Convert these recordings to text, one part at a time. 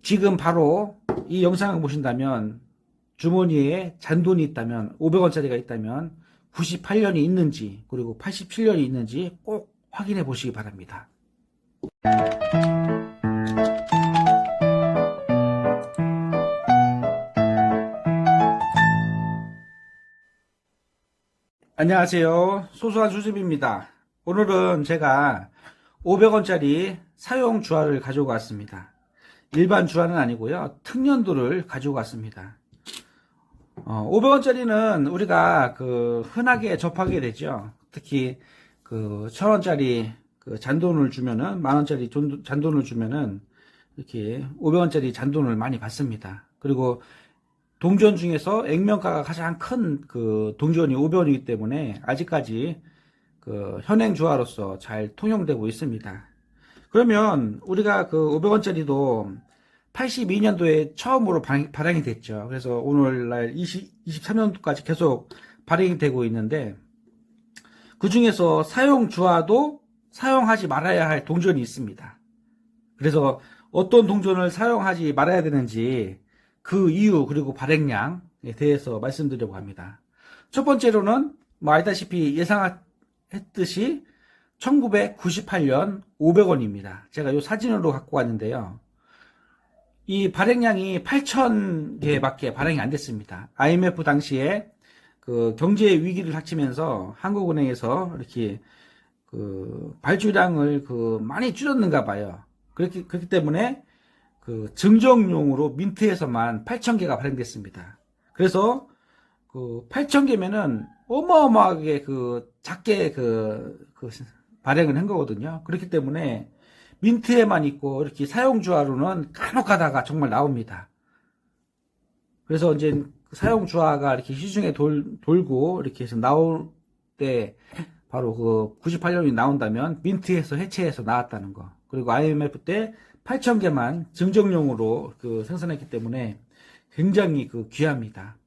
지금 바로 이 영상을 보신다면 주머니에 잔돈이 있다면 500원짜리가 있다면 98년이 있는지 그리고 87년이 있는지 꼭 확인해 보시기 바랍니다. 안녕하세요. 소소한 수집입니다. 오늘은 제가 500원짜리 사용 주화를 가지고 왔습니다. 일반 주화는 아니고요. 특년도를 가지고 왔습니다. 500원짜리는 우리가 흔하게 접하게 되죠. 특히 1000원짜리 잔돈을 주면은, 만원짜리 잔돈을 주면은 이렇게 500원짜리 잔돈을 많이 받습니다. 그리고 동전 중에서 액면가가 가장 큰 동전이 500원이기 때문에 아직까지 현행 주화로서 잘 통용되고 있습니다. 그러면 우리가 500원짜리도 82년도에 처음으로 발행이 됐죠. 그래서 오늘날 23년도까지 계속 발행이 되고 있는데, 그 중에서 사용 주화도 사용하지 말아야 할 동전이 있습니다. 그래서 어떤 동전을 사용하지 말아야 되는지 그 이유 그리고 발행량에 대해서 말씀드리려고 합니다. 첫 번째로는 알다시피 예상했듯이 1998년 500원입니다. 제가 이 사진으로 갖고 왔는데요. 이 발행량이 8,000개밖에 발행이 안 됐습니다. IMF 당시에 경제 위기를 닥치면서 한국은행에서 이렇게 발주량을 많이 줄였는가 봐요. 그렇기 때문에 증정용으로 민트에서만 8,000개가 발행됐습니다. 그래서 8,000개면은 어마어마하게 작게 발행을 한 거거든요. 그렇기 때문에 민트에만 있고 이렇게 사용주화로는 간혹 가다가 정말 나옵니다. 그래서 이제 사용주화가 이렇게 시중에 돌고 이렇게 해서 나올 때 바로 98년이 나온다면 민트에서 해체해서 나왔다는 거. 그리고 IMF 때 8,000개만 증정용으로 생산했기 때문에 굉장히 귀합니다.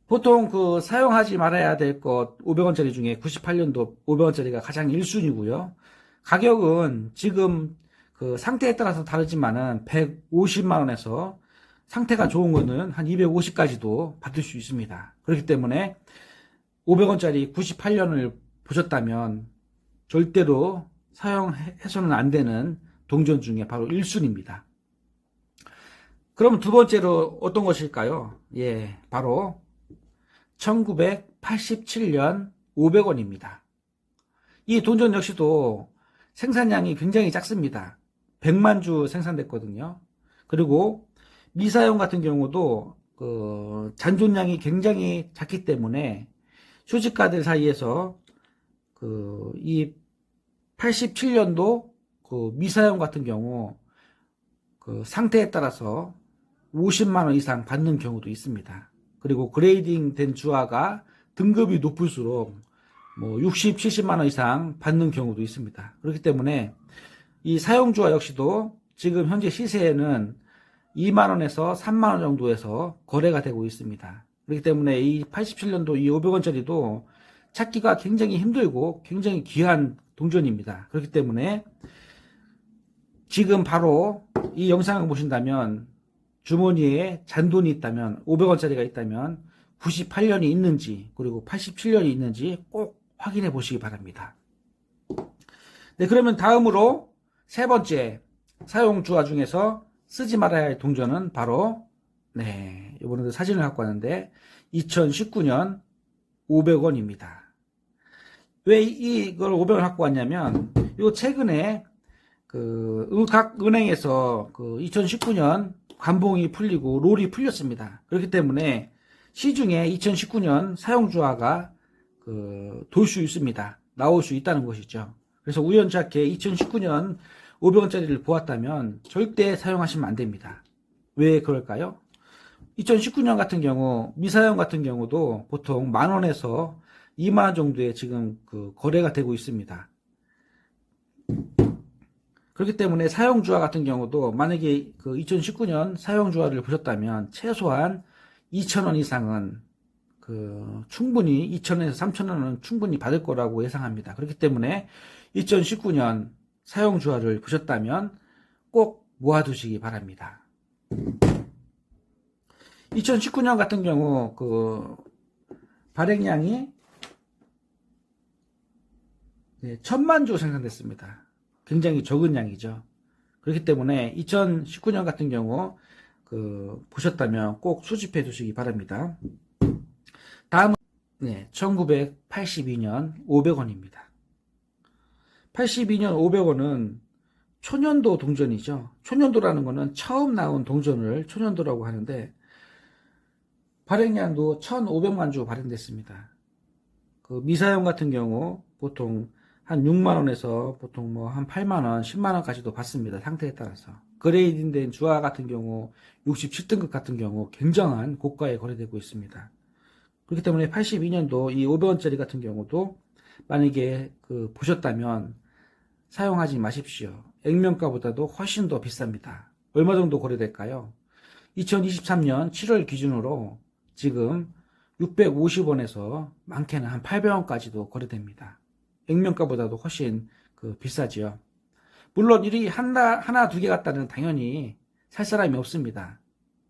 보통 사용하지 말아야 될 것 500원짜리 중에 98년도 500원짜리가 가장 1순위고요. 가격은 지금 상태에 따라서 다르지만은 150만원에서 상태가 좋은 거는 한 250까지도 받을 수 있습니다. 그렇기 때문에 500원짜리 98년을 보셨다면 절대로 사용해서는 안 되는 동전 중에 바로 1순위입니다. 그럼 두 번째로 어떤 것일까요? 예, 바로 1987년 500원입니다. 이 돈전 역시도 생산량이 굉장히 작습니다. 100만 주 생산됐거든요. 그리고 미사용 같은 경우도 잔존량이 굉장히 작기 때문에 수집가들 사이에서 이 87년도 미사용 같은 경우 상태에 따라서 50만원 이상 받는 경우도 있습니다. 그리고 그레이딩 된 주화가 등급이 높을수록 60, 70만원 이상 받는 경우도 있습니다. 그렇기 때문에 이 사용주화 역시도 지금 현재 시세에는 2만원에서 3만원 정도에서 거래가 되고 있습니다. 그렇기 때문에 이 87년도 이 500원짜리도 찾기가 굉장히 힘들고 굉장히 귀한 동전입니다. 그렇기 때문에 지금 바로 이 영상을 보신다면 주머니에 잔돈이 있다면 500원짜리가 있다면 98년이 있는지 그리고 87년이 있는지 꼭 확인해 보시기 바랍니다. 네, 그러면 다음으로 세 번째 사용 주화 중에서 쓰지 말아야 할 동전은 바로 이번에도 사진을 갖고 왔는데 2019년 500원입니다. 왜 이걸 500원 갖고 왔냐면 요 최근에 각 은행에서 2019년 관봉이 풀리고 롤이 풀렸습니다. 그렇기 때문에 시중에 2019년 사용주화가 돌 수 있습니다. 나올 수 있다는 것이죠. 그래서 우연찮게 2019년 500원짜리를 보았다면 절대 사용하시면 안 됩니다. 왜 그럴까요? 2019년 같은 경우 미사용 같은 경우도 보통 만원에서 2만원 정도에 지금 거래가 되고 있습니다. 그렇기 때문에 사용주화 같은 경우도 만약에 2019년 사용주화를 보셨다면 최소한 2,000원 이상은 충분히 2,000원에서 3,000원은 충분히 받을 거라고 예상합니다. 그렇기 때문에 2019년 사용주화를 보셨다면 꼭 모아두시기 바랍니다. 2019년 같은 경우 그 발행량이 1000만 주 생산됐습니다. 굉장히 적은 양이죠. 그렇기 때문에 2019년 같은 경우 보셨다면 꼭 수집해 두시기 바랍니다. 다음은 1982년 500원입니다. 82년 500원은 초년도 동전이죠. 초년도라는 것은 처음 나온 동전을 초년도라고 하는데 발행량도 1500만 주 발행됐습니다. 그 미사용 같은 경우 보통 한 6만원에서 보통 뭐 한 8만원, 10만원까지도 받습니다. 상태에 따라서. 그레이딩된 주화 같은 경우 67등급 같은 경우 굉장한 고가에 거래되고 있습니다. 그렇기 때문에 82년도 이 500원짜리 같은 경우도 만약에 보셨다면 사용하지 마십시오. 액면가보다도 훨씬 더 비쌉니다. 얼마 정도 거래될까요? 2023년 7월 기준으로 지금 650원에서 많게는 한 800원까지도 거래됩니다. 액면가보다도 훨씬 비싸지요. 물론 일이 하나 두 개 같다는 당연히 살 사람이 없습니다.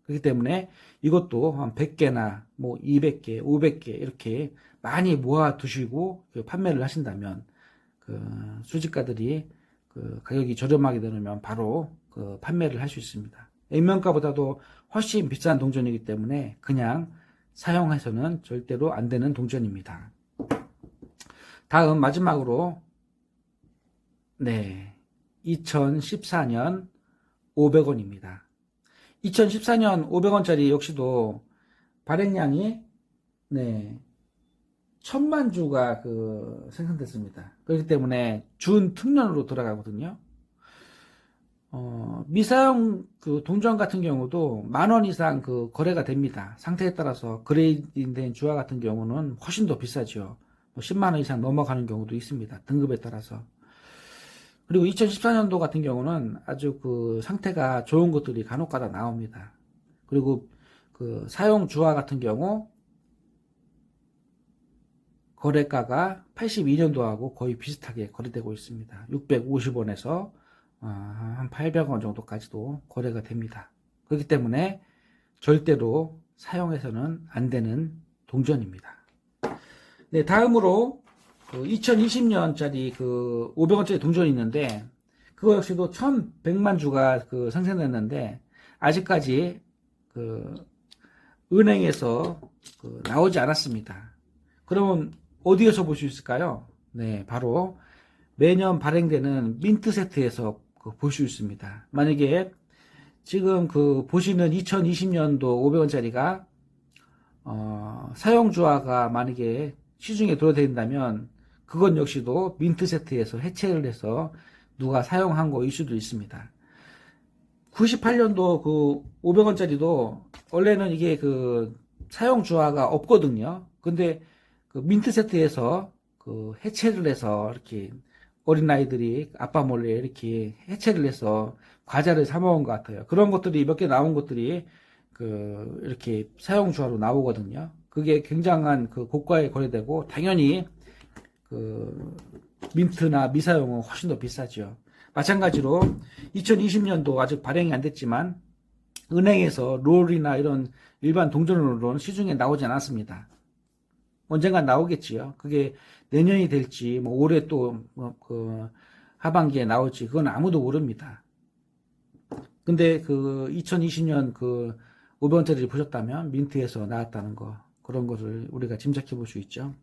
그렇기 때문에 이것도 한 100개나 뭐 200개, 500개 이렇게 많이 모아 두시고 판매를 하신다면 수집가들이 가격이 저렴하게 되면 바로 판매를 할 수 있습니다. 액면가보다도 훨씬 비싼 동전이기 때문에 그냥 사용해서는 절대로 안 되는 동전입니다. 다음 마지막으로 2014년 500원입니다. 2014년 500원짜리 역시도 발행량이 1000만 주가 생산됐습니다. 그렇기 때문에 준특년으로 들어가거든요. 미사용 동전 같은 경우도 10,000원 이상 거래가 됩니다. 상태에 따라서 그레이딩된 주화 같은 경우는 훨씬 더 비싸죠. 10만원 이상 넘어가는 경우도 있습니다. 등급에 따라서. 그리고 2014년도 같은 경우는 아주 상태가 좋은 것들이 간혹가다 나옵니다. 그리고 사용 주화 같은 경우 거래가가 82년도하고 거의 비슷하게 거래되고 있습니다. 650원에서 한 800원 정도까지도 거래가 됩니다. 그렇기 때문에 절대로 사용해서는 안 되는 동전입니다. 다음으로 2020년짜리 500원짜리 동전이 있는데 그거 역시도 1100만 주가 생산됐는데 아직까지 은행에서 나오지 않았습니다. 그러면 어디에서 볼 수 있을까요? 바로 매년 발행되는 민트 세트에서 볼 수 있습니다. 만약에 지금 보시는 2020년도 500원짜리가 사용주화가 만약에 시중에 들어다닌다면 그건 역시도 민트 세트에서 해체를 해서 누가 사용한 거일 수도 있습니다. 98년도 500원짜리도 원래는 이게 사용주화가 없거든요. 근데 민트 세트에서 해체를 해서 이렇게 어린아이들이 아빠 몰래 이렇게 해체를 해서 과자를 사 먹은 것 같아요. 그런 것들이 몇 개 나온 것들이 이렇게 사용주화로 나오거든요. 그게 굉장한 고가에 거래되고 당연히 민트나 미사용은 훨씬 더 비싸죠. 마찬가지로 2020년도 아직 발행이 안 됐지만 은행에서 롤이나 이런 일반 동전으로는 시중에 나오지 않았습니다. 언젠간 나오겠지요. 그게 내년이 될지 뭐 올해 또 하반기에 나올지 그건 아무도 모릅니다. 근데 2020년 500원짜리를 보셨다면 민트에서 나왔다는 거 그런 것을 우리가 짐작해 볼 수 있죠.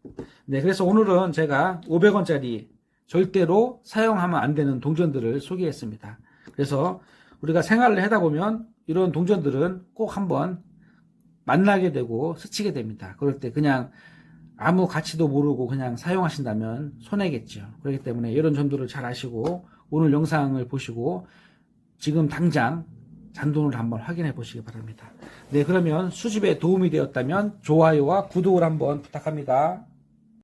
그래서 오늘은 제가 500원짜리 절대로 사용하면 안 되는 동전들을 소개했습니다. 그래서 우리가 생활을 하다 보면 이런 동전들은 꼭 한번 만나게 되고 스치게 됩니다. 그럴 때 그냥 아무 가치도 모르고 그냥 사용하신다면 손해겠죠. 그렇기 때문에 이런 점들을 잘 아시고 오늘 영상을 보시고 지금 당장 잔돈을 한번 확인해 보시기 바랍니다. 그러면 수집에 도움이 되었다면 좋아요와 구독을 한번 부탁합니다.